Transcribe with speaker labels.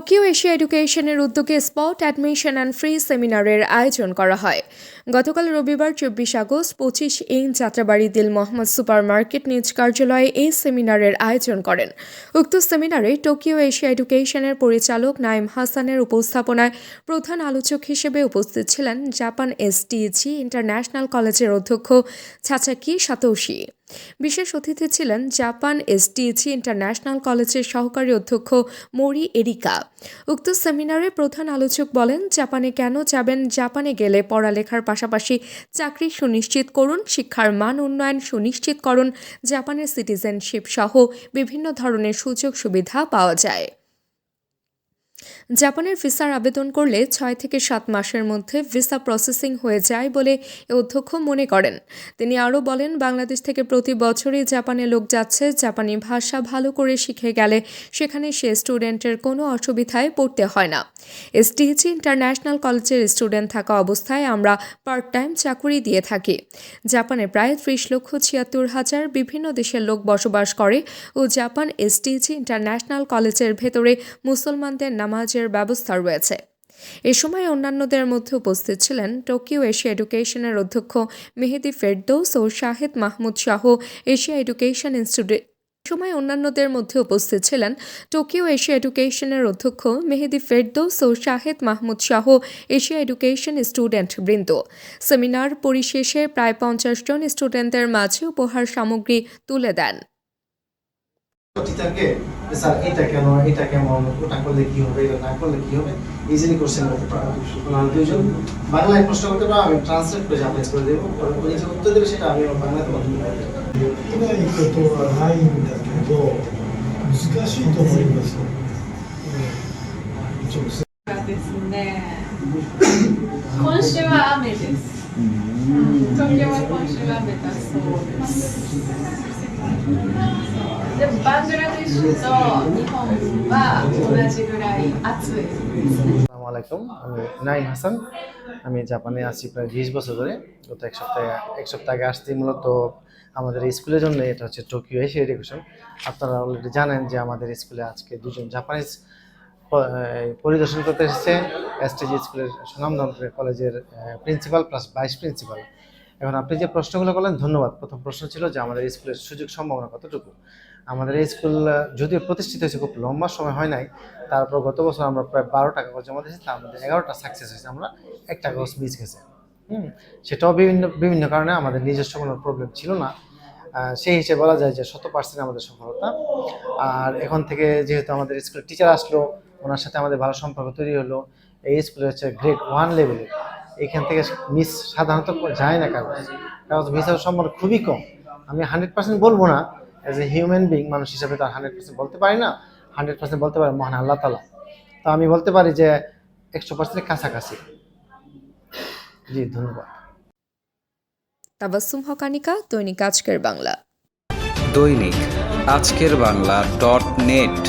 Speaker 1: Tokyo Asia এডুকেশনের উদ্যোগে spot admission and free সেমিনারের আয়োজন করা হয়। গতকাল রবিবার 24 আগস্ট 25 ইঞ্চ যাত্রাবাড়ি দিল মোহাম্মদ সুপার মার্কেট নিজ কার্যালয়ে এই সেমিনারের আয়োজন করেন। উক্ত সেমিনারে টোকিও এশিয়া এডুকেশনের পরিচালক নাইম হাসানের উপস্থাপনায় প্রধান আলোচক হিসেবে উপস্থিত ছিলেন জাপান এসটিজি ইন্টারন্যাশনাল কলেজের অধ্যক্ষ ছাচাকি সাতোশি। বিশেষ অতিথি ছিলেন জাপান এসটিজি ইন্টারন্যাশনাল কলেজের সহকারী অধ্যক্ষ মোরি এরিকা। উক্ত সেমিনারে প্রধান আলোচক বলেন, জাপানে কেন যাবেন, জাপানে গেলে পড়ালেখার পাশাপাশি চাকরি সুনিশ্চিত করুন, শিক্ষার মান উন্নয়ন সুনিশ্চিত করুন, জাপানের সিটিজেনশিপ সহ বিভিন্ন ধরনের সুযোগ সুবিধা পাওয়া যায়। জাপানের ভিসার আবেদন করলে 6 থেকে 7 মাসের মধ্যে ভিসা প্রসেসিং হয়ে যায় বলে অধ্যক্ষ মনে করেন। তিনি আরও বলেন, বাংলাদেশ থেকে প্রতি বছরই জাপানে লোক যাচ্ছে। জাপানি ভাষা ভালো করে শিখে গেলে সেখানে সে স্টুডেন্টের কোনো অসুবিধায় পড়তে হয় না। এসটিজি ইন্টারন্যাশনাল কলেজের স্টুডেন্ট থাকা অবস্থায় আমরা পার্ট টাইম চাকুরি দিয়ে থাকি। জাপানে প্রায় 30,76,000 বিভিন্ন দেশের লোক বসবাস করে ও জাপান এসটিজি ইন্টারন্যাশনাল কলেজের ভেতরে মুসলমানদের নামাজের ব্যবস্থা রয়েছে। এ সময় অন্যান্যদের মধ্যে উপস্থিত ছিলেন টোকিও এশিয়া এডুকেশনের অধ্যক্ষ মেহেদি ফেরদৌস ও শাহেদ মাহমুদ সহ এশিয়া এডুকেশন ইনস্টিটিউট। সময় অন্যান্যদের মধ্যে উপস্থিত ছিলেন টোকিও এশিয়া এডুকেশনের অধ্যক্ষ মেহেদি ফেরদৌস ও শাহেদ মাহমুদ সহ এশিয়া এডুকেশন স্টুডেন্ট বৃন্দ। সেমিনার পরিশেষে প্রায় 50 জন স্টুডেন্টদের মাঝে উপহার সামগ্রী তুলে দেন।
Speaker 2: টিচারকে স্যার এটা কেন, এটা কেমন, ওটা করলে কি হবে, এটা না করলে কি হবে, ইজিলি কোশ্চেন করতে পারবো। দুইজন বাংলায় প্রশ্ন করতে পারবো, আমি ট্রান্সলেট করে জাপানিজ করে দেবো, উনি যে উত্তর দেবে সেটা আমি বাংলাতে বলতে পারবো।
Speaker 3: できないことはないんだけど難しいと思います。直接
Speaker 4: ですね。今週は雨です。東京は今週は雨だそうです。でもバングラデシュと日本は同じぐらい暑いですね。
Speaker 2: আসসালামু আলাইকুম, আমি নাইম হাসান। আমি জাপানে আছি প্রায় 20 বছর ধরে। গত এক সপ্তাহ আগে আসছি মূলত আমাদের স্কুলের জন্য। এটা হচ্ছে টোকিও এশিয়া এডুকেশন। আপনারা অলরেডি জানেন যে আমাদের স্কুলে আজকে দুজন জাপানিজ পরিদর্শন করতে এসেছে। এসটিজি স্কুলের সুনামধন্য কলেজের প্রিন্সিপাল প্লাস ভাইস প্রিন্সিপাল। এখন আপনি যে প্রশ্নগুলো করলেন, ধন্যবাদ। প্রথম প্রশ্ন ছিল যে আমাদের স্কুলের সুযোগ সম্ভাবনা কতটুকু। আমাদের এই স্কুল যদিও প্রতিষ্ঠিত হয়েছে, খুব লম্বা সময় হয় নাই। তারপর গত বছর আমরা প্রায় 12টা কাগজ জমা দিয়েছি, তার মধ্যে 11টা সাকসেস হয়েছে, আমরা একটা কাগজ মিস গেছে। সেটাও বিভিন্ন কারণে, আমাদের নিজস্ব কোনো প্রবলেম ছিল না। সেই হিসেবে বলা যায় যে 100% আমাদের সফলতা। আর এখন থেকে যেহেতু আমাদের স্কুলের টিচার আসলো, ওনার সাথে আমাদের ভালো সম্পর্ক তৈরি হলো। এই স্কুলে হচ্ছে গ্রেড 1 লেভেলে। এখান থেকে মিস সাধারণত যায় না, কাগজ মিস হওয়ার সম্ভাবনা খুবই কম। আমি 100% বলবো না, অ্যাজ এ হিউম্যান বিং, মানুষ হিসাবে তো 100% বলতে পারি না। 100% বলতে পারে মহান আল্লাহ তাআলা। তো আমি বলতে পারি যে 100% কাছাকাছি। জি, ধন্যবাদ।
Speaker 1: তাবাসসুম হকানিকা, দৈনিক আজকের বাংলা।
Speaker 5: দৈনিক আজকের বাংলা .net